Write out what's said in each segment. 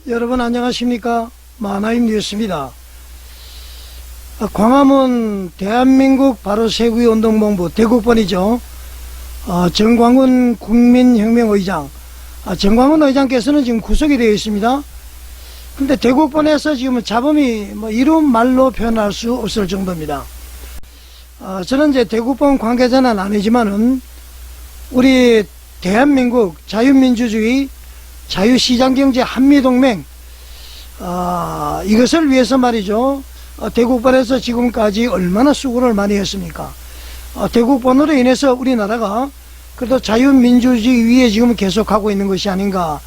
여러분 안녕하십니까? 만화임 뉴스입니다. 광화문 대한민국 바로세우기 운동본부 대국본이죠. 정광훈 국민혁명의장, 정광훈 의장께서는 지금 구속이 되어 있습니다. 근데 대국본에서 지금 잡음이 이름 말로 표현할 수 없을 정도입니다. 저는 이제 대국본 관계자는 아니지만은 우리 대한민국 자유민주주의 자유시장경제 한미동맹, 이것을 위해서 말이죠. 대국본에서 지금까지 얼마나 수고를 많이 했습니까? 대국본으로 인해서 우리나라가 그래도 자유민주주의 위에 지금 계속하고 있는 것이 아닌가,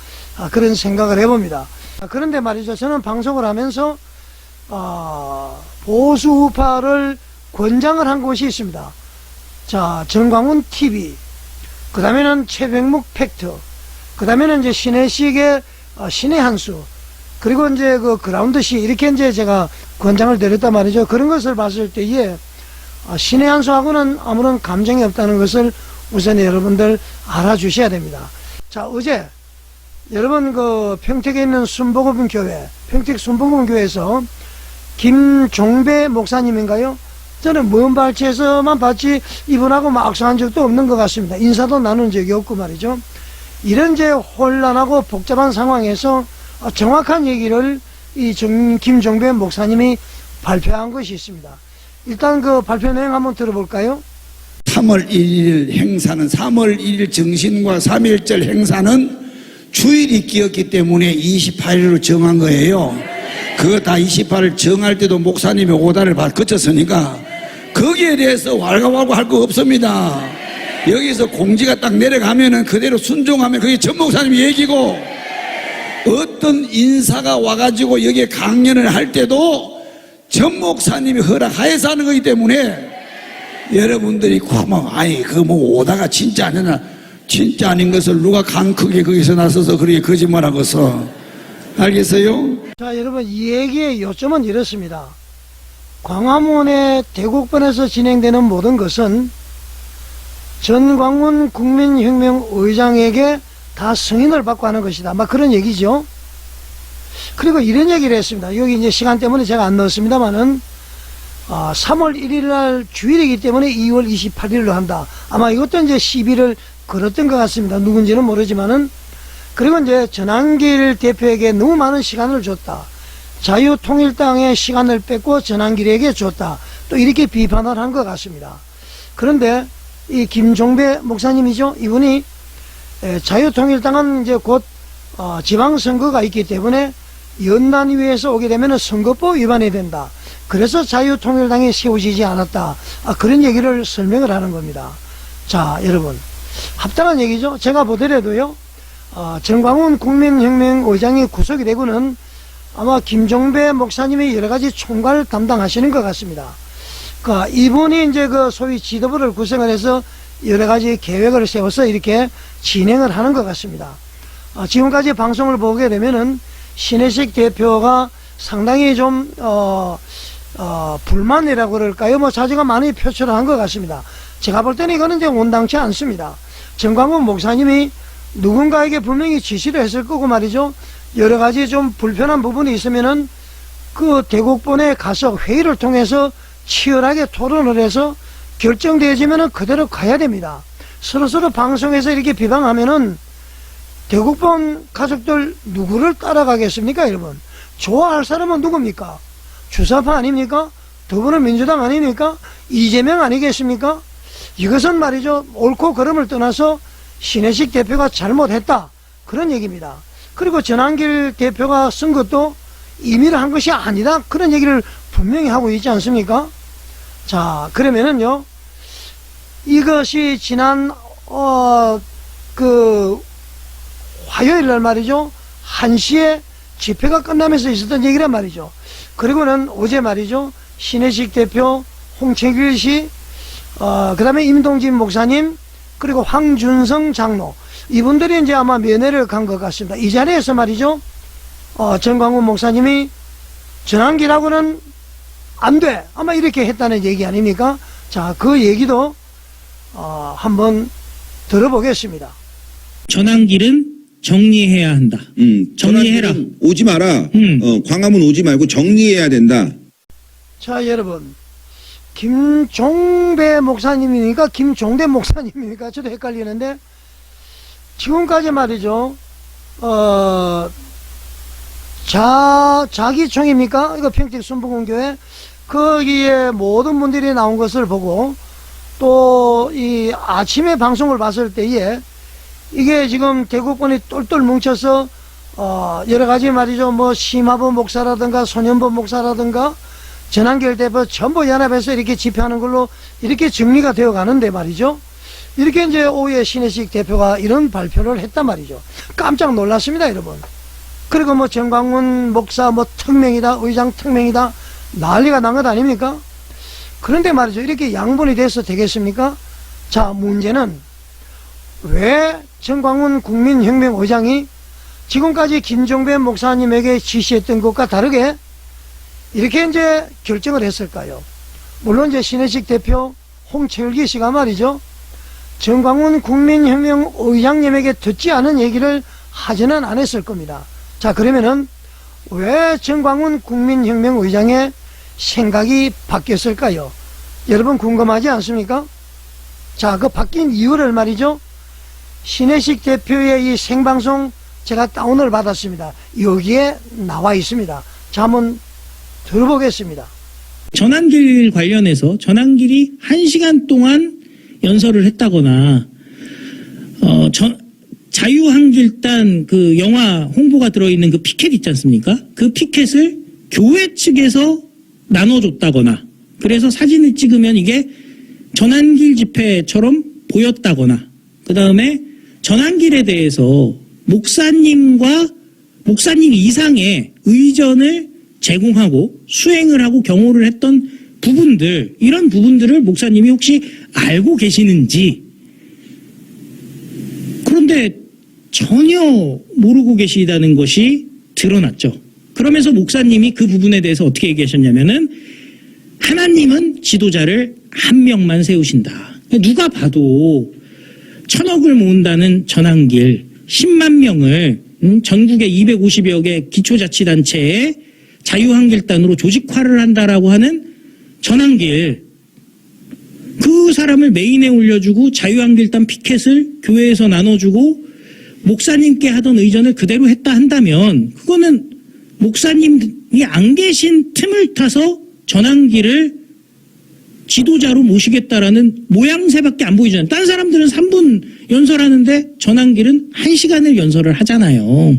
그런 생각을 해봅니다. 그런데 말이죠. 저는 방송을 하면서 보수 우파를 권장을 한 곳이 있습니다. 자, 정광훈 TV, 그 다음에는 최백묵 팩트, 그 다음에는 이제 신혜식의 신의 한수, 그리고 이제 그 그라운드시, 이렇게 이제 제가 권장을 드렸단 말이죠. 그런 것을 봤을 때에 신의 한수하고는 아무런 감정이 없다는 것을 우선 여러분들 알아주셔야 됩니다. 자, 어제 여러분 그 평택에 있는 순복음교회, 평택 순복음교회에서 김종배 목사님인가요? 저는 먼 발치에서만 봤지 이분하고 악수한 적도 없는 것 같습니다. 인사도 나눈 적이 없고 말이죠. 이런 이제 혼란하고 복잡한 상황에서 정확한 얘기를 이 김종배 목사님이 발표한 것이 있습니다. 일단 그 발표 내용 한번 들어볼까요? 3월 1일 행사는, 3월 1일 정신과 3.1절 행사는 주일이 끼었기 때문에 28일로 정한 거예요. 그거 다 28일 정할 때도 목사님의 오다를 거쳤으니까 거기에 대해서 왈가왈부 할 거 없습니다. 여기서 공지가 딱 내려가면은 그대로 순종하면 그게 전 목사님의 얘기고, 어떤 인사가 와가지고 여기에 강연을 할 때도 전 목사님이 허락하여서 하는 거기 때문에 여러분들이 아니 그 뭐 오다가 진짜 아니나, 진짜 아닌 것을 누가 강 크게 거기서 나서서 그렇게 거짓말하고서, 알겠어요? 자, 여러분 이 얘기의 요점은 이렇습니다. 광화문의 대국본에서 진행되는 모든 것은 정광훈 국민혁명의장에게 다 승인을 받고 하는 것이다, 막 그런 얘기죠. 그리고 이런 얘기를 했습니다. 여기 이제 시간 때문에 제가 안 넣었습니다만은 3월 1일 날 주일이기 때문에 2월 28일로 한다. 아마 이것도 이제 시비를 걸었던 것 같습니다. 누군지는 모르지만은. 그리고 이제 전한길 대표에게 너무 많은 시간을 줬다. 자유통일당의 시간을 뺏고 전한길에게 줬다. 또 이렇게 비판을 한 것 같습니다. 그런데 이 김종배 목사님이죠. 이분이 자유통일당은 이제 곧 지방선거가 있기 때문에 연단위에서 오게 되면 선거법 위반이 된다. 그래서 자유통일당이 세워지지 않았다. 그런 얘기를 설명을 하는 겁니다. 자, 여러분 합당한 얘기죠. 제가 보더라도요, 정광훈 국민혁명의장이 구속이 되고는 아마 김종배 목사님이 여러가지 총괄 담당하시는 것 같습니다. 이분이 이제 그 소위 지도부를 구성을 해서 여러가지 계획을 세워서 이렇게 진행을 하는 것 같습니다. 지금까지 방송을 보게 되면은 신혜식 대표가 상당히 좀 불만이라고 그럴까요? 뭐 자제가 많이 표출을 한 것 같습니다. 제가 볼 때는 이거는 이제 온당치 않습니다. 정광훈 목사님이 누군가에게 분명히 지시를 했을 거고 말이죠. 여러 가지 좀 불편한 부분이 있으면은 그 대국본에 가서 회의를 통해서 치열하게 토론을 해서 결정되어지면은 그대로 가야 됩니다. 서로서로 방송에서 이렇게 비방하면은 대국본 가족들 누구를 따라가겠습니까, 여러분? 좋아할 사람은 누굽니까? 주사파 아닙니까? 더불어민주당 아닙니까? 이재명 아니겠습니까? 이것은 말이죠, 옳고 그름을 떠나서 신혜식 대표가 잘못했다, 그런 얘기입니다. 그리고 전한길 대표가 쓴 것도 임의로 한 것이 아니다, 그런 얘기를 분명히 하고 있지 않습니까? 자, 그러면은요, 이것이 지난 화요일 날 말이죠, 1시에 집회가 끝나면서 있었던 얘기란 말이죠. 그리고는 어제 말이죠, 신혜식 대표, 홍채길 씨, 그 다음에 임동진 목사님, 그리고 황준성 장로, 이분들이 이제 아마 면회를 간 것 같습니다. 이 자리에서 말이죠, 정광훈 목사님이 전한길하고는 안 돼, 아마 이렇게 했다는 얘기 아닙니까? 자, 그 얘기도 한번 들어보겠습니다. 전한길은 정리해야 한다. 정리해라. 전화기는 오지 마라. 음. 광화문 오지 말고 정리해야 된다. 자, 여러분. 김종배 목사님이니까 김종대 목사님이니까 저도 헷갈리는데, 지금까지 말이죠, 자기총입니까? 이거 평택 순복음교회. 거기에 모든 분들이 나온 것을 보고, 또 이 아침에 방송을 봤을 때에, 이게 지금 대구권이 똘똘 뭉쳐서, 여러 가지 말이죠, 뭐, 심화보 목사라든가, 소년보 목사라든가, 전한결 대표 전부 연합해서 이렇게 집회하는 걸로 이렇게 정리가 되어 가는데 말이죠. 이렇게 이제 오후에 신혜식 대표가 이런 발표를 했단 말이죠. 깜짝 놀랐습니다, 여러분. 그리고 뭐 정광훈 목사 뭐 특명이다, 의장 특명이다, 난리가 난 것 아닙니까? 그런데 말이죠. 이렇게 양분이 돼서 되겠습니까? 자, 문제는 왜 정광훈 국민혁명 의장이 지금까지 김종배 목사님에게 지시했던 것과 다르게 이렇게 이제 결정을 했을까요? 물론 이제 신혜식 대표, 홍철기 씨가 말이죠. 정광훈 국민혁명 의장님에게 듣지 않은 얘기를 하지는 않았을 겁니다. 자, 그러면은 왜 정광훈 국민혁명 의장의 생각이 바뀌었을까요? 여러분 궁금하지 않습니까? 자, 그 바뀐 이유를 말이죠. 신혜식 대표의 이 생방송 제가 다운을 받았습니다. 여기에 나와 있습니다. 자, 한번 들어보겠습니다. 전한길 관련해서 전한길이 1시간 동안 연설을 했다거나 자유한길단 그 영화 홍보가 들어있는 그 피켓 있지 않습니까? 그 피켓을 교회 측에서 나눠줬다거나 그래서 사진을 찍으면 이게 전한길 집회처럼 보였다거나 그 다음에 전한길에 대해서 목사님 이상의 의전을 제공하고 수행을 하고 경호를 했던 부분들, 이런 부분들을 목사님이 혹시 알고 계시는지, 그런데 전혀 모르고 계시다는 것이 드러났죠. 그러면서 목사님이 그 부분에 대해서 어떻게 얘기하셨냐면은 하나님은 지도자를 한 명만 세우신다. 누가 봐도 1,000억을 모은다는 전한길 10만 명을 전국의 250여 개 기초자치단체에 자유한길단으로 조직화를 한다라고 하는 전한길, 그 사람을 메인에 올려주고 자유한길단 피켓을 교회에서 나눠주고 목사님께 하던 의전을 그대로 했다 한다면 그거는 목사님이 안 계신 틈을 타서 전한길을 지도자로 모시겠다라는 모양새밖에 안 보이잖아요. 딴 사람들은 3분 연설하는데 전한길은 1시간을 연설을 하잖아요.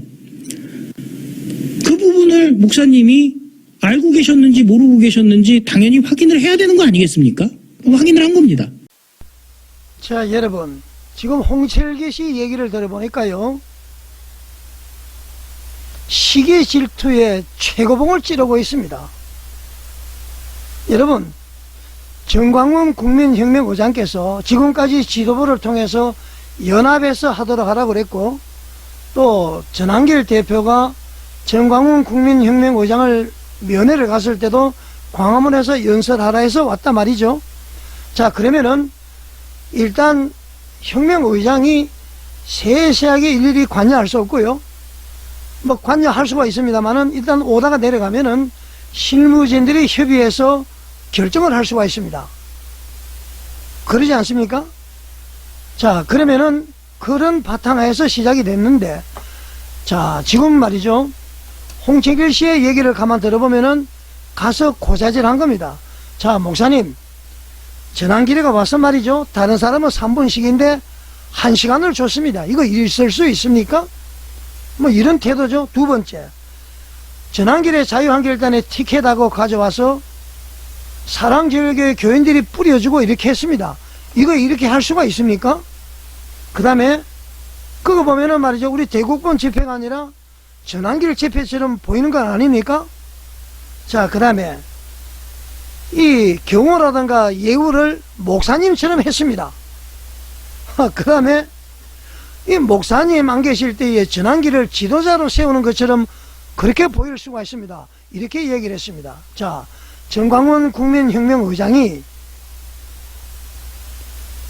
그 부분을 목사님이 알고 계셨는지 모르고 계셨는지 당연히 확인을 해야 되는 거 아니겠습니까? 확인을 한 겁니다. 자, 여러분, 지금 홍철기 씨 얘기를 들어보니까요, 시기 질투에 최고봉을 찌르고 있습니다. 여러분, 정광훈 국민혁명 의장께서 지금까지 지도부를 통해서 연합해서 하도록 하라고 그랬고, 또 전한길 대표가 정광훈 국민혁명 의장을 면회를 갔을 때도 광화문에서 연설하라 해서 왔단 말이죠. 자, 그러면은 일단 혁명 의장이 세세하게 일일이 관여할 수 없고요. 뭐 관여할 수가 있습니다만은 일단 오다가 내려가면은 실무진들이 협의해서 결정을 할 수가 있습니다. 그러지 않습니까? 자, 그러면은 그런 바탕하에서 시작이 됐는데, 자, 지금 말이죠. 홍철길 씨의 얘기를 가만 들어보면은 가서 고자질한 겁니다. 자, 목사님, 전한길이가 와서 말이죠. 다른 사람은 3분씩인데 1시간을 줬습니다. 이거 있을 수 있습니까? 뭐 이런 태도죠. 두 번째, 전한길의 자유한길단에 티켓하고 가져와서 사랑제일교회 교인들이 뿌려주고 이렇게 했습니다. 이거 이렇게 할 수가 있습니까? 그 다음에 그거 보면은 말이죠. 우리 대국본 집회가 아니라 전한길 집회처럼 보이는 건 아닙니까? 자, 그 다음에 이 경호라든가 예우를 목사님처럼 했습니다. 그 다음에 이 목사님 안 계실 때에 전한길을 지도자로 세우는 것처럼 그렇게 보일 수가 있습니다. 이렇게 얘기를 했습니다. 자, 정광훈 국민혁명 의장이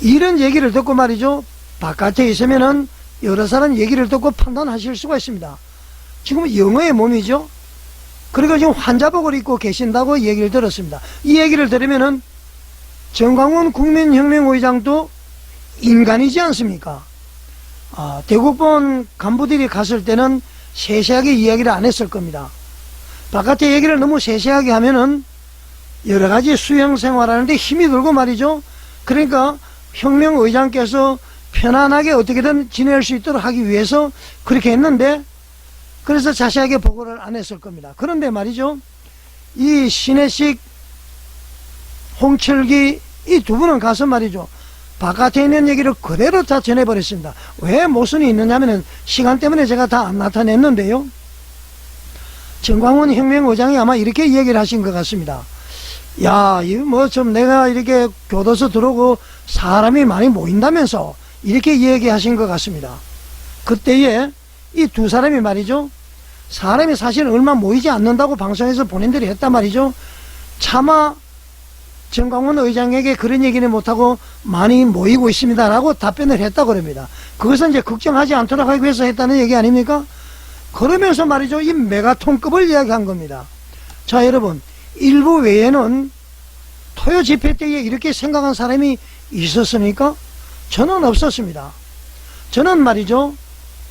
이런 얘기를 듣고 말이죠. 바깥에 있으면은 여러 사람 얘기를 듣고 판단하실 수가 있습니다. 지금 영어의 몸이죠. 그리고 지금 환자복을 입고 계신다고 얘기를 들었습니다. 이 얘기를 들으면은 정광훈 국민혁명의장도 인간이지 않습니까? 대국본 간부들이 갔을 때는 세세하게 이야기를 안 했을 겁니다. 바깥에 얘기를 너무 세세하게 하면은 여러 가지 수행 생활하는데 힘이 들고 말이죠. 그러니까 혁명의장께서 편안하게 어떻게든 지낼 수 있도록 하기 위해서 그렇게 했는데, 그래서 자세하게 보고를 안 했을 겁니다. 그런데 말이죠, 이 신혜식, 홍철기 이 두 분은 가서 말이죠, 바깥에 있는 얘기를 그대로 다 전해버렸습니다. 왜 모순이 있느냐면은 시간 때문에 제가 다 안 나타냈는데요, 정광훈 혁명의장이 아마 이렇게 얘기를 하신 것 같습니다. 야, 이거 뭐 좀 내가 이렇게 교도소 들어오고 사람이 많이 모인다면서 이렇게 얘기하신 것 같습니다. 그때에 이 두 사람이 말이죠, 사람이 사실 얼마 모이지 않는다고 방송에서 본인들이 했단 말이죠. 차마 정광훈 의장에게 그런 얘기는 못하고 많이 모이고 있습니다라고 답변을 했다고 그럽니다. 그것은 이제 걱정하지 않도록 하기 위해서 했다는 얘기 아닙니까? 그러면서 말이죠, 이 메가톤급을 이야기한 겁니다. 자, 여러분, 일부 외에는 토요 집회 때에 이렇게 생각한 사람이 있었습니까? 저는 없었습니다. 저는 말이죠,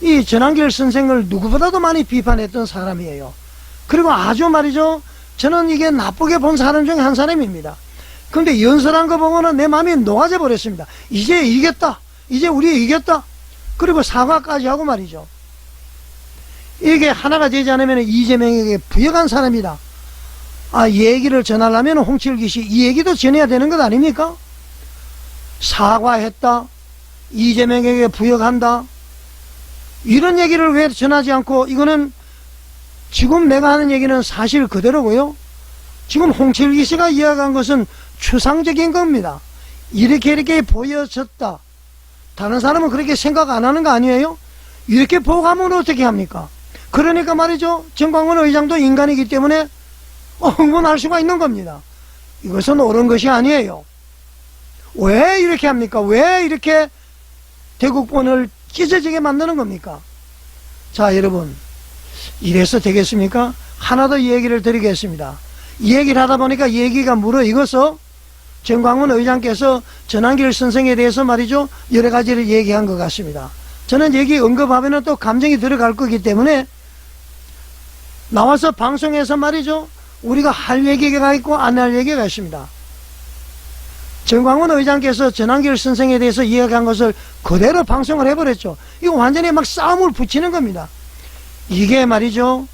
이 전한길 선생을 누구보다도 많이 비판했던 사람이에요. 그리고 아주 말이죠, 저는 이게 나쁘게 본 사람 중에 한 사람입니다. 근데 연설한 거 보고는 내 마음이 녹아져 버렸습니다. 이제 이겼다, 이제 우리 이겼다. 그리고 사과까지 하고 말이죠, 이게 하나가 되지 않으면 이재명에게 부역한 사람이다, 얘기를 전하려면 홍철기 씨 이 얘기도 전해야 되는 것 아닙니까? 사과했다, 이재명에게 부역한다, 이런 얘기를 왜 전하지 않고, 이거는 지금 내가 하는 얘기는 사실 그대로고요, 지금 홍철기 씨가 이야기한 것은 추상적인 겁니다. 이렇게 보여졌다, 다른 사람은 그렇게 생각 안 하는 거 아니에요? 이렇게 보고하면 어떻게 합니까? 그러니까 말이죠, 정광훈 의장도 인간이기 때문에 흥분할 수가 있는 겁니다. 이것은 옳은 것이 아니에요. 왜 이렇게 합니까? 왜 이렇게 대국본을 찢어지게 만드는 겁니까? 자, 여러분, 이래서 되겠습니까? 하나 더 얘기를 드리겠습니다. 이 얘기를 하다 보니까 얘기가 무르익어서 정광훈 의장께서 전한길 선생에 대해서 말이죠, 여러 가지를 얘기한 것 같습니다. 저는 얘기 언급하면 또 감정이 들어갈 거기 때문에 나와서 방송에서 말이죠, 우리가 할 얘기가 있고 안 할 얘기가 있습니다. 정광훈 의장께서 전한길 선생에 대해서 이야기한 것을 그대로 방송을 해버렸죠. 이거 완전히 막 싸움을 붙이는 겁니다. 이게 말이죠,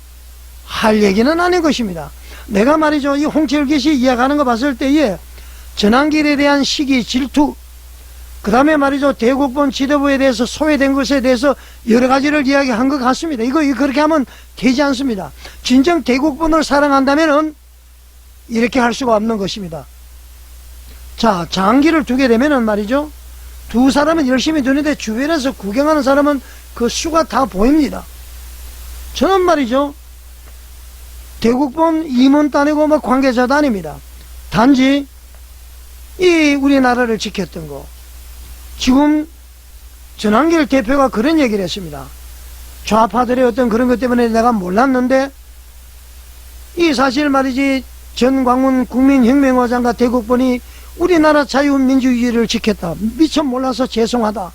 할 얘기는 아닌 것입니다. 내가 말이죠, 이 홍철기 씨 이야기하는 거 봤을 때에 전한길에 대한 시기, 질투, 그 다음에 말이죠, 대국본 지도부에 대해서 소외된 것에 대해서 여러 가지를 이야기한 것 같습니다. 이거 그렇게 하면 되지 않습니다. 진정 대국본을 사랑한다면은 이렇게 할 수가 없는 것입니다. 자, 장기를 두게 되면은 말이죠, 두 사람은 열심히 두는데 주변에서 구경하는 사람은 그 수가 다 보입니다. 저는 말이죠, 대국본 임원도 아니고 뭐 관계자도 아닙니다. 단지 이 우리나라를 지켰던 거, 지금 전한길 대표가 그런 얘기를 했습니다. 좌파들의 어떤 그런 것 때문에 내가 몰랐는데, 이 사실 말이지, 전광훈 국민혁명의장과 대국본이 우리나라 자유민주주의를 지켰다, 미처 몰라서 죄송하다,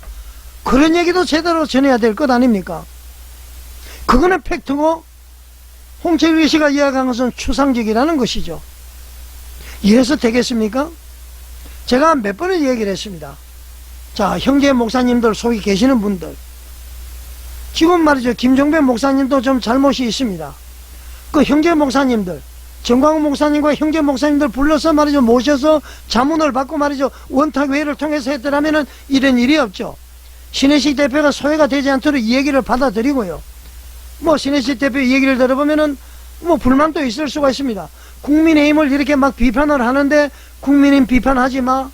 그런 얘기도 제대로 전해야 될 것 아닙니까? 그거는 팩트고, 홍철기 씨가 이야기한 것은 추상적이라는 것이죠. 이래서 되겠습니까? 제가 몇 번을 얘기를 했습니다. 자, 형제 목사님들 속에 계시는 분들, 지금 말이죠, 김종배 목사님도 좀 잘못이 있습니다. 그 형제 목사님들, 정광훈 목사님과 형제 목사님들 불러서 말이죠, 모셔서 자문을 받고 말이죠, 원탁회의를 통해서 했더라면은 이런 일이 없죠. 신혜식 대표가 소외가 되지 않도록 이 얘기를 받아들이고요, 뭐 신혜식 대표 얘기를 들어보면은 뭐 불만도 있을 수가 있습니다. 국민의힘을 이렇게 막 비판을 하는데 국민의힘 비판하지 마,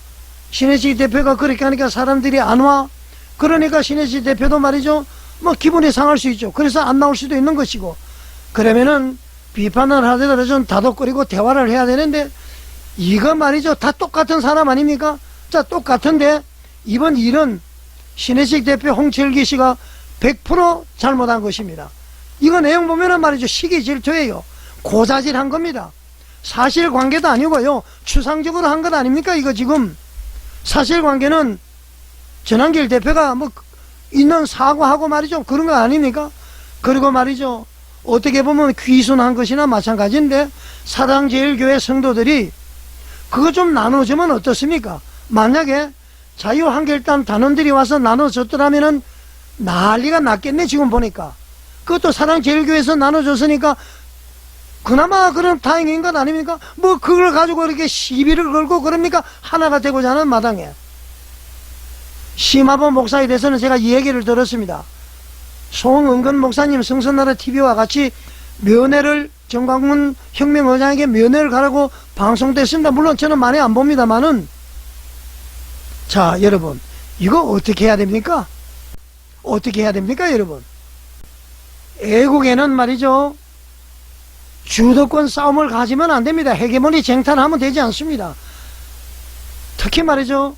신혜식 대표가 그렇게 하니까 사람들이 안 와, 그러니까 신혜식 대표도 말이죠, 뭐 기분이 상할 수 있죠. 그래서 안 나올 수도 있는 것이고, 그러면은 비판을 하더라도 좀 다독거리고 대화를 해야 되는데, 이거 말이죠, 다 똑같은 사람 아닙니까? 자, 똑같은데 이번 일은 신혜식 대표, 홍철기 씨가 100% 잘못한 것입니다. 이거 내용 보면은 말이죠. 시기 질투예요. 고자질한 겁니다. 사실관계도 아니고요. 추상적으로 한 것 아닙니까? 이거 지금 사실관계는 전한길 대표가 뭐 있는 사과하고 말이죠. 그런 거 아닙니까? 그리고 말이죠. 어떻게 보면 귀순한 것이나 마찬가지인데 사랑제일교회 성도들이 그거 좀 나눠주면 어떻습니까? 만약에 자유한결단 단원들이 와서 나눠줬더라면은 난리가 났겠네. 지금 보니까 그것도 사랑제일교회에서 나눠줬으니까 그나마 그런 다행인 것 아닙니까? 뭐 그걸 가지고 이렇게 시비를 걸고 그럽니까? 하나가 되고자 하는 마당에. 심화보 목사에 대해서는 제가 이 얘기를 들었습니다. 송은근 목사님 성선나라 TV와 같이 면회를 정광훈 혁명의장에게 면회를 가라고 방송됐습니다. 물론 저는 많이 안 봅니다만은, 자 여러분 이거 어떻게 해야 됩니까? 어떻게 해야 됩니까 여러분? 애국에는 말이죠, 주도권 싸움을 가지면 안 됩니다. 헤게모니 쟁탈하면 되지 않습니다. 특히 말이죠,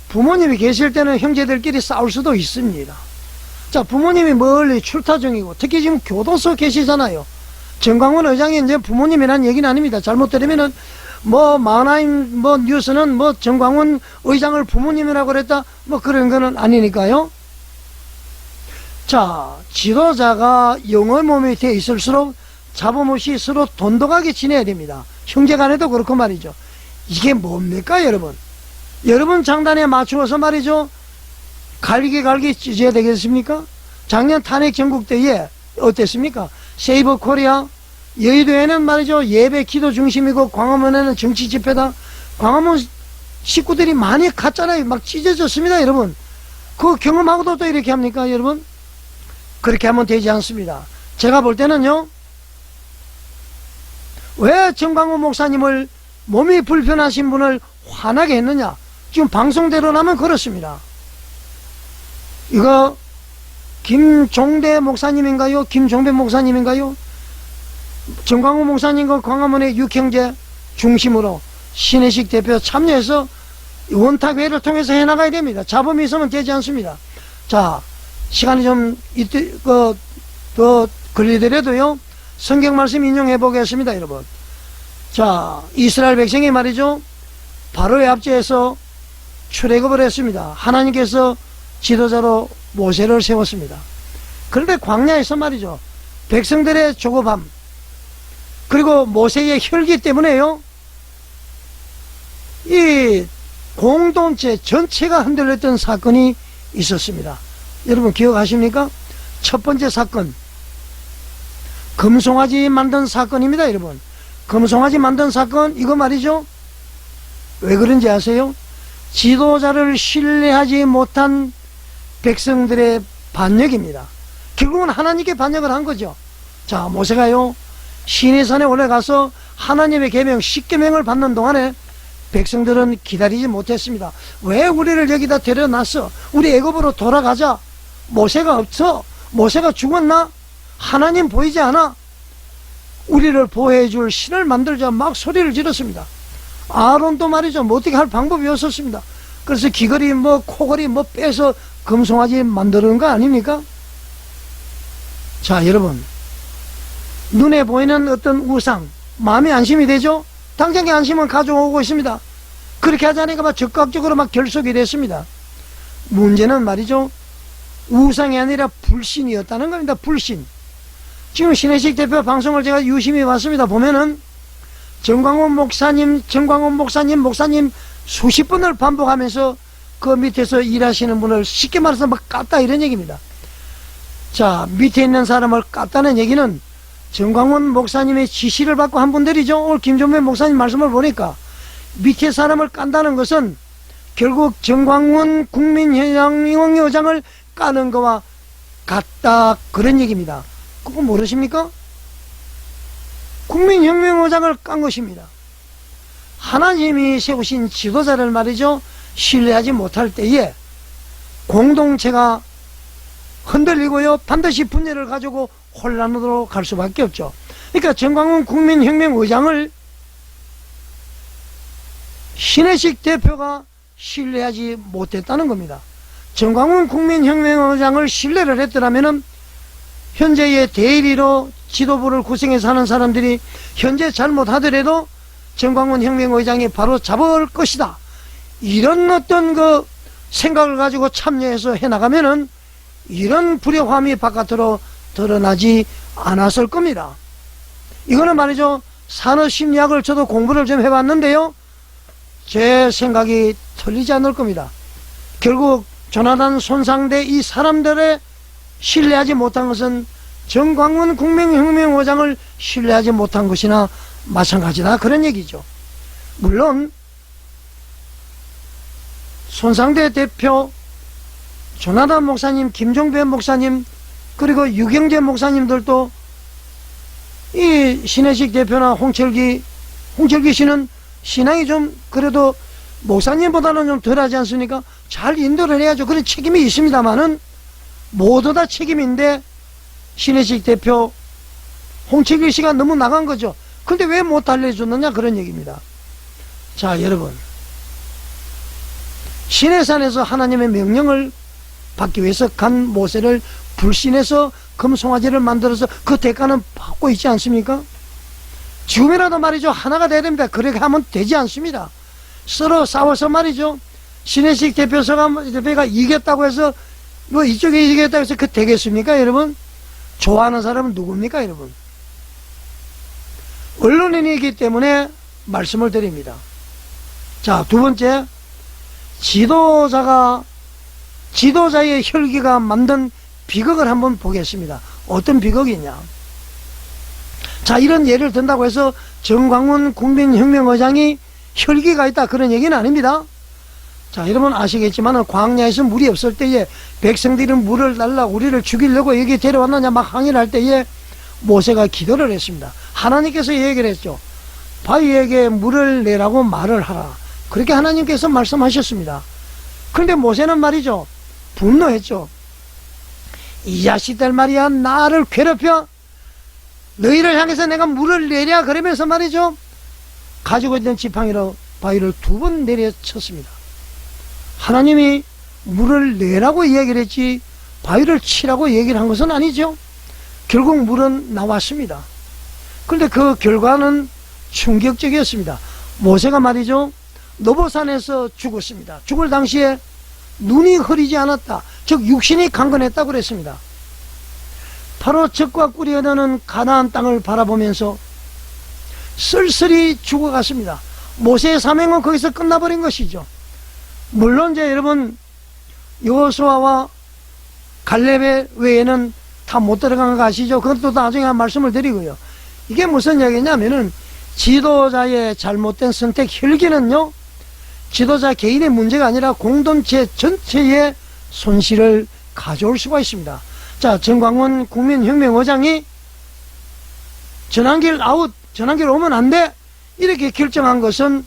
부모님이 계실 때는 형제들끼리 싸울 수도 있습니다. 자, 부모님이 멀리 출타 중이고, 특히 지금 교도소 계시잖아요. 정광훈 의장이 이제 부모님이라는 얘기는 아닙니다. 잘못 들으면은 뭐 마하나임 뭐 뉴스는 뭐 정광훈 의장을 부모님이라고 그랬다 뭐 그런 거는 아니니까요. 자, 지도자가 영의 몸이 돼 있을수록 자부없이 서로 돈독하게 지내야 됩니다. 형제간에도 그렇고 말이죠. 이게 뭡니까 여러분? 여러분 장단에 맞추어서 말이죠, 갈기 찢어야 되겠습니까? 작년 탄핵 전국 때에 어땠습니까? 세이버 코리아 여의도에는 말이죠, 예배 기도 중심이고 광화문에는 정치 집회다. 광화문 식구들이 많이 갔잖아요. 막 찢어졌습니다 여러분. 그 경험하고도 또 이렇게 합니까 여러분? 그렇게 하면 되지 않습니다. 제가 볼 때는요, 왜 정광훈 목사님을 몸이 불편하신 분을 화나게 했느냐? 지금 방송대로 나면 그렇습니다. 이거 김종대 목사님인가요? 김종배 목사님인가요? 정광훈 목사님과 광화문의 육형제 중심으로 신혜식 대표 참여해서 원탁회를 통해서 해나가야 됩니다. 잡음이 있으면 되지 않습니다. 자, 시간이 좀 더 걸리더라도요, 성경 말씀 인용해 보겠습니다 여러분. 자, 이스라엘 백성이 말이죠, 바로의 압제에서 출애굽을 했습니다. 하나님께서 지도자로 모세를 세웠습니다. 그런데 광야에서 말이죠, 백성들의 조급함 그리고 모세의 혈기 때문에요, 이 공동체 전체가 흔들렸던 사건이 있었습니다. 여러분 기억하십니까? 첫 번째 사건, 금송아지 만든 사건입니다 여러분. 금송아지 만든 사건, 이거 말이죠, 왜 그런지 아세요? 지도자를 신뢰하지 못한 백성들의 반역입니다. 결국은 하나님께 반역을 한 거죠. 자, 모세가요 시내산에 올라가서 하나님의 계명 10계명을 받는 동안에 백성들은 기다리지 못했습니다. 왜 우리를 여기다 데려놨어? 우리 애굽으로 돌아가자. 모세가 없어? 모세가 죽었나? 하나님 보이지 않아? 우리를 보호해 줄 신을 만들자 막 소리를 지렀습니다. 아론도 말이죠, 뭐 어떻게 할 방법이 없었습니다. 그래서 귀걸이 뭐 코걸이 뭐 빼서 금송아지 만드는 거 아닙니까? 자 여러분, 눈에 보이는 어떤 우상, 마음이 안심이 되죠? 당장의 안심은 가져오고 있습니다. 그렇게 하자니까 막 적극적으로 막 결속이 됐습니다. 문제는 말이죠, 우상이 아니라 불신이었다는 겁니다. 불신. 지금 신혜식 대표 방송을 제가 유심히 봤습니다. 보면은 정광훈 목사님 수십 번을 반복하면서 그 밑에서 일하시는 분을 쉽게 말해서 막 깠다 이런 얘기입니다. 자, 밑에 있는 사람을 깠다는 얘기는 정광훈 목사님의 지시를 받고 한 분들이죠. 오늘 김종배 목사님 말씀을 보니까 밑에 사람을 깐다는 것은 결국 정광훈 국민혁명의장을 까는 거와 같다 그런 얘기입니다. 그거 모르십니까? 국민혁명의장을 깐 것입니다. 하나님이 세우신 지도자를 말이죠, 신뢰하지 못할 때에 공동체가 흔들리고요, 반드시 분열을 가지고 혼란으로 갈 수밖에 없죠. 그러니까 정광훈 국민혁명의장을 신혜식 대표가 신뢰하지 못했다는 겁니다. 정광훈 국민혁명의장을 신뢰를 했더라면은 현재의 대리로 지도부를 구성해서 하는 사람들이 현재 잘못하더라도 정광훈 혁명의장이 바로 잡을 것이다. 이런 어떤 그 생각을 가지고 참여해서 해나가면은 이런 불협화음이 바깥으로 드러나지 않았을 겁니다. 이거는 말이죠. 산업심리학을 저도 공부를 좀 해봤는데요. 제 생각이 틀리지 않을 겁니다. 결국 조나단 손상대 이 사람들의 신뢰하지 못한 것은 정광훈 국민혁명의장을 신뢰하지 못한 것이나 마찬가지다. 그런 얘기죠. 물론 손상대 대표, 조나단 목사님, 김종배 목사님, 그리고 유경재 목사님들도 이 신혜식 대표나 홍철기 씨는 신앙이 좀 그래도 목사님보다는 좀 덜하지 않습니까? 잘 인도를 해야죠. 그런 책임이 있습니다만은 모두 다 책임인데 신혜식 대표, 홍철기 씨가 너무 나간 거죠. 근데 왜 못 알려줬느냐 그런 얘기입니다. 자, 여러분, 시내산에서 하나님의 명령을 받기 위해서 간 모세를 불신해서 금송아지를 만들어서 그 대가는 받고 있지 않습니까? 지금이라도 말이죠, 하나가 돼야 됩니다. 그렇게 하면 되지 않습니다. 서로 싸워서 말이죠, 신혜식 대표가 이겼다고 해서 뭐 이쪽에 이겼다고 해서 그 되겠습니까 여러분? 좋아하는 사람은 누굽니까 여러분? 언론인이기 때문에 말씀을 드립니다. 자, 두 번째, 지도자의 혈기가 만든 비극을 한번 보겠습니다. 어떤 비극이냐? 자, 이런 예를 든다고 해서 정광훈 국민혁명의장이 혈기가 있다 그런 얘기는 아닙니다. 자, 여러분 아시겠지만 광야에서 물이 없을 때에 백성들이 물을 달라 우리를 죽이려고 여기 데려왔느냐 막 항의를 할 때에 모세가 기도를 했습니다. 하나님께서 얘기를 했죠. 바위에게 물을 내라고 말을 하라. 그렇게 하나님께서 말씀하셨습니다. 그런데 모세는 말이죠, 분노했죠. 이 자식들 말이야, 나를 괴롭혀 너희를 향해서 내가 물을 내랴 그러면서 말이죠, 가지고 있던 지팡이로 바위를 2번 내려쳤습니다. 하나님이 물을 내라고 이야기를 했지 바위를 치라고 얘기를 한 것은 아니죠. 결국 물은 나왔습니다. 그런데 그 결과는 충격적이었습니다. 모세가 말이죠, 노보산에서 죽었습니다. 죽을 당시에 눈이 흐리지 않았다. 즉 육신이 강건했다고 그랬습니다. 바로 적과 꿀이 흐르는 가나안 땅을 바라보면서 쓸쓸히 죽어갔습니다. 모세의 사명은 거기서 끝나버린 것이죠. 물론 이제 여러분 여호수아와 갈렙의 외에는 다 못 들어간 거 아시죠? 그것도 나중에 한 말씀을 드리고요. 이게 무슨 얘기냐면은 지도자의 잘못된 선택 혈기는요, 지도자 개인의 문제가 아니라 공동체 전체의 손실을 가져올 수가 있습니다. 자, 정광훈 국민혁명의장이 전환길 아웃, 전환길 오면 안 돼 이렇게 결정한 것은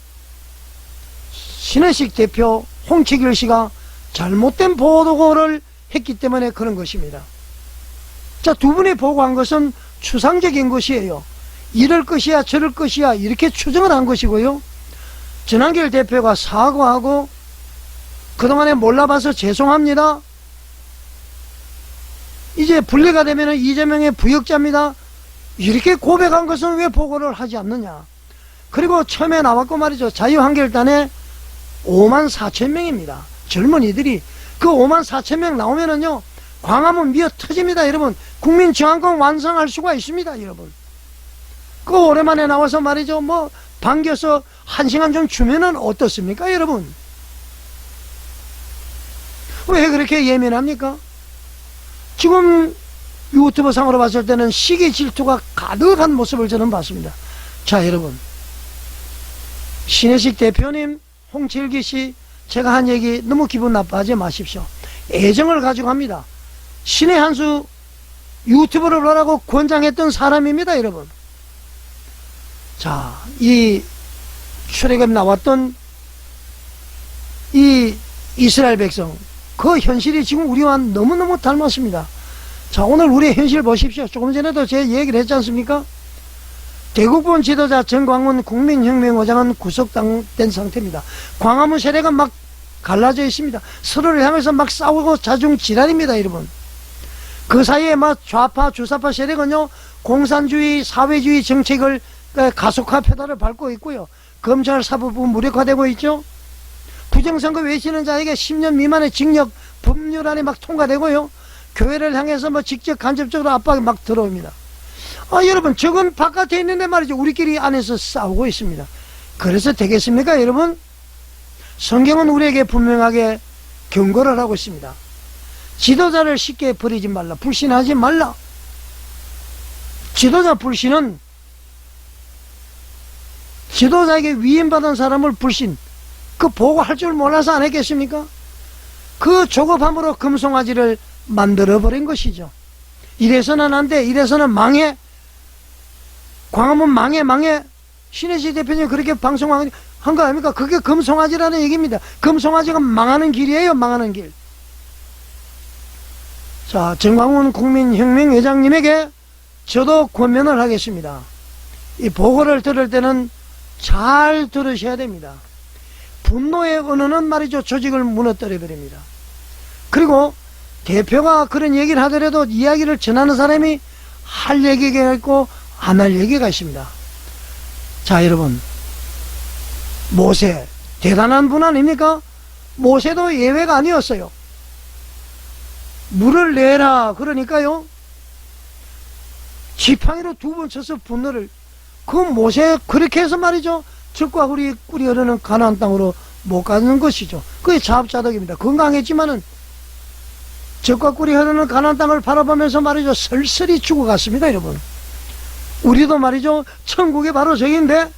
신혜식 대표, 홍치길 씨가 잘못된 보도를 했기 때문에 그런 것입니다. 자, 두 분이 보고한 것은 추상적인 것이에요. 이럴 것이야 저럴 것이야 이렇게 추정을 한 것이고요. 전환길 대표가 사과하고 그동안에 몰라봐서 죄송합니다, 이제 분리가 되면 이재명의 부역자입니다, 이렇게 고백한 것은 왜 보고를 하지 않느냐. 그리고 처음에 나왔고 말이죠, 자유한결단에 54,000명입니다 젊은이들이. 그 54,000명 나오면은요 광화문 미어 터집니다 여러분. 국민저항권 완성할 수가 있습니다 여러분. 그 오랜만에 나와서 말이죠, 뭐 반겨서 1시간 좀 주면은 어떻습니까 여러분? 왜 그렇게 예민합니까? 지금 유튜브 상으로 봤을 때는 시기 질투가 가득한 모습을 저는 봤습니다. 자, 여러분, 신혜식 대표님, 홍철기 씨, 제가 한 얘기 너무 기분 나빠하지 마십시오. 애정을 가지고 합니다. 신의 한수 유튜브를 하라고 권장했던 사람입니다 여러분. 자, 이 출애굽 나왔던 이 이스라엘 백성, 그 현실이 지금 우리와 너무너무 닮았습니다. 자, 오늘 우리의 현실 보십시오. 조금 전에도 제 얘기를 했지 않습니까? 대국본 지도자 정광훈 국민혁명의장은 구속된 상태입니다. 광화문 세력은 막 갈라져 있습니다. 서로를 향해서 막 싸우고 자중지랄입니다, 여러분. 그 사이에 막 좌파, 주사파 세력은요, 공산주의, 사회주의 정책을 가속화 페달을 밟고 있고요. 검찰 사법부 무력화되고 있죠. 부정선거 외치는 자에게 10년 미만의 징역 법률안이 막 통과되고요. 교회를 향해서 뭐 직접 간접적으로 압박이 막 들어옵니다. 여러분, 저건 바깥에 있는데 말이죠. 우리끼리 안에서 싸우고 있습니다. 그래서 되겠습니까, 여러분? 성경은 우리에게 분명하게 경고를 하고 있습니다. 지도자를 쉽게 버리지 말라. 불신하지 말라. 지도자 불신은 지도자에게 위임받은 사람을 불신, 그 보고할 줄 몰라서 안 했겠습니까? 그 조급함으로 금송아지를 만들어버린 것이죠. 이래서는 안 돼, 이래서는 망해, 광화문 망해. 신혜지 대표님 그렇게 방송한 거 아닙니까? 그게 금송아지라는 얘기입니다. 금송아지가 망하는 길이에요, 망하는 길. 자, 정광훈 국민혁명회장님에게 저도 권면을 하겠습니다. 이 보고를 들을 때는 잘 들으셔야 됩니다. 분노의 언어는 말이죠, 조직을 무너뜨려 버립니다. 그리고 대표가 그런 얘기를 하더라도 이야기를 전하는 사람이 할 얘기가 있고 안 할 얘기가 있습니다. 자, 여러분, 모세 대단한 분 아닙니까? 모세도 예외가 아니었어요. 물을 내라 그러니까요, 지팡이로 2번 쳐서 분노를, 그 모세 그렇게 해서 말이죠, 적과 꿀이 흐르는 가나안 땅으로 못 가는 것이죠. 그게 자업자득입니다. 건강했지만은 적과 꿀이 흐르는 가나안 땅을 바라보면서 말이죠, 설설이 죽어갔습니다, 여러분. 우리도 말이죠, 천국이 바로 저기인데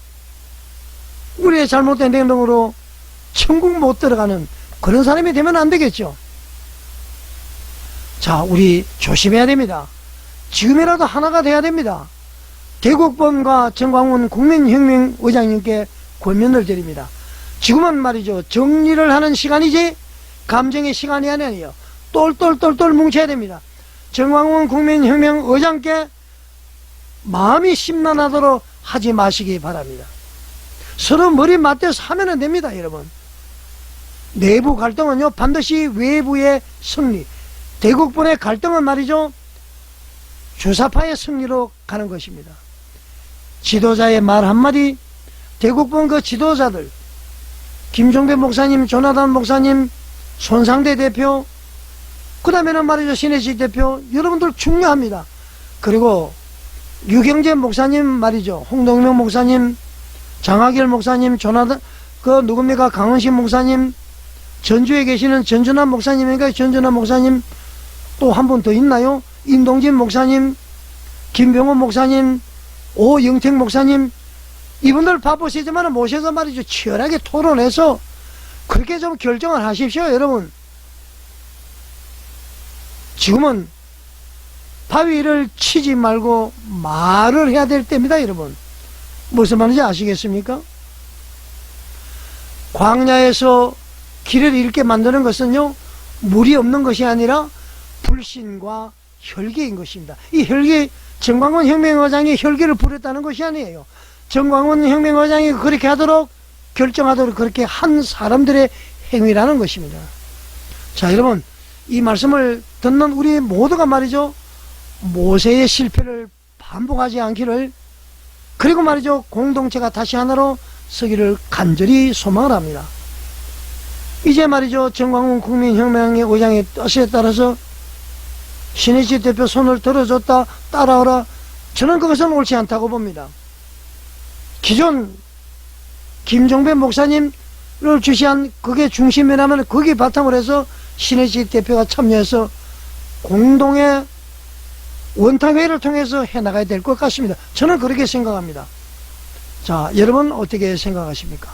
우리의 잘못된 행동으로 천국 못 들어가는 그런 사람이 되면 안 되겠죠. 자, 우리 조심해야 됩니다. 지금이라도 하나가 돼야 됩니다. 대국본과 정광훈 국민혁명의장님께 권면을 드립니다. 지금은 말이죠, 정리를 하는 시간이지 감정의 시간이 아니에요. 똘똘똘똘 뭉쳐야 됩니다. 정광훈 국민혁명의장께 마음이 심란하도록 하지 마시기 바랍니다. 서로 머리 맞대서 하면 됩니다, 여러분. 내부 갈등은요, 반드시 외부의 승리, 대국본의 갈등은 말이죠, 주사파의 승리로 가는 것입니다. 지도자의 말 한마디, 대국본 그 지도자들, 김종배 목사님, 조나단 목사님, 손상대 대표, 그 다음에는 말이죠, 신혜식 대표, 여러분들 중요합니다. 그리고 유경재 목사님 말이죠, 홍동명 목사님, 장하길 목사님, 조나단, 누굽니까, 강원신 목사님, 전주에 계시는 전준환 목사님인가, 전준환 목사님, 또 한 분 더 있나요? 임동진 목사님, 김병호 목사님, 오영택 목사님, 이분들 바쁘시지만 모셔서 말이죠, 치열하게 토론해서 그렇게 좀 결정을 하십시오, 여러분. 지금은 바위를 치지 말고 말을 해야 될 때입니다, 여러분. 무슨 말인지 아시겠습니까? 광야에서 길을 잃게 만드는 것은요, 물이 없는 것이 아니라 불신과 혈기인 것입니다. 이 혈기, 정광훈 혁명의장이 혈기를 부렸다는 것이 아니에요. 정광훈 혁명의장이 그렇게 하도록 결정하도록 그렇게 한 사람들의 행위라는 것입니다. 자, 여러분, 이 말씀을 듣는 우리 모두가 말이죠, 모세의 실패를 반복하지 않기를, 그리고 말이죠, 공동체가 다시 하나로 서기를 간절히 소망을 합니다. 이제 말이죠, 정광훈 국민혁명의 의장의 뜻에 따라서 신혜식 대표 손을 들어줬다, 따라오라, 저는 그것은 옳지 않다고 봅니다. 기존 김종배 목사님을 주시한 그게 중심이라면 거기 바탕으로 해서 신혜식 대표가 참여해서 공동의 원탁회의를 통해서 해나가야 될 것 같습니다. 저는 그렇게 생각합니다. 자, 여러분 어떻게 생각하십니까?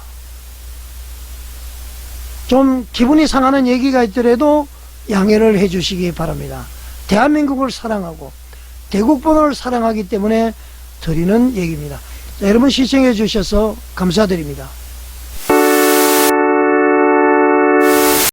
좀 기분이 상하는 얘기가 있더라도 양해를 해 주시기 바랍니다. 대한민국을 사랑하고 대국본을 사랑하기 때문에 드리는 얘기입니다. 자, 여러분 시청해 주셔서 감사드립니다.